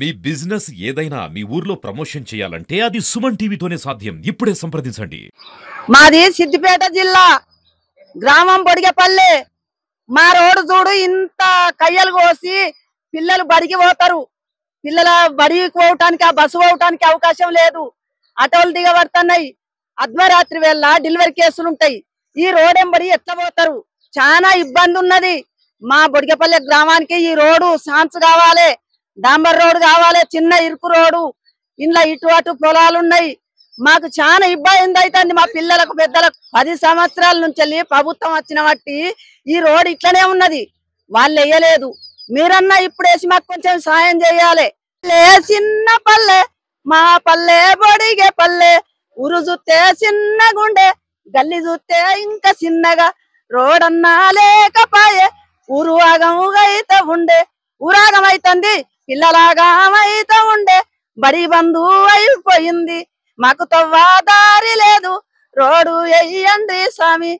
మీ business ఏదైనా మీ ఊర్లో promotion చేయాలంటే అది సుమన్ టీవీతోనే సాధ్యం. ఇప్పుడే సంప్రదించండి. మాది సిద్దిపేట జిల్లా గ్రామం బొడిగపల్లె. మా రోడ్డు చూడు ఇంత కయ్యలు కోసి పిల్లలు బడికి పోతారు. పిల్లల బడికి పోవటానికి ఆ బస్సు పోవటానికి అవకాశం లేదు. ఆటోలు దిగబడుతున్నాయి. అర్ధరాత్రి వేళ డెలివరీ కేసులు ఉంటాయి. ఈ రోడ్ ఎంబడి ఎట్లా పోతారు? చాలా ఇబ్బంది ఉన్నది. మా బొడిగపల్లె గ్రామానికి ఈ రోడ్డు సాన్స్ కావాలి, డాంబర్ రోడ్ కావాలి. చిన్న ఇరుకు రోడ్డు, ఇంట్లో ఇటు అటు పొలాలు ఉన్నాయి. మాకు చాలా ఇబ్బంది అవుతుంది. మా పిల్లలకు పెద్దలకు 10 సంవత్సరాల నుంచి ప్రభుత్వం వచ్చిన బట్టి ఈ రోడ్ ఇట్లనే ఉన్నది. వాళ్ళు వేయలేదు. మీరన్నా ఇప్పుడు వేసి మాకు కొంచెం సాయం చేయాలి. చిన్న పల్లె మా పల్లె బొడిగే పల్లె. ఊరు చూస్తే చిన్న గుండె, గల్లి చూస్తే ఇంకా చిన్నగా. రోడన్నా లేకపాయే ఊరు ఆగముగైతే ఉండే. ఊరాగం అవుతుంది, పిల్లలాగం అయితే ఉండే. బడి బంధు అయిపోయింది, మాకు తవ్వా దారి లేదు. రోడ్డు వెయ్యండి స్వామి.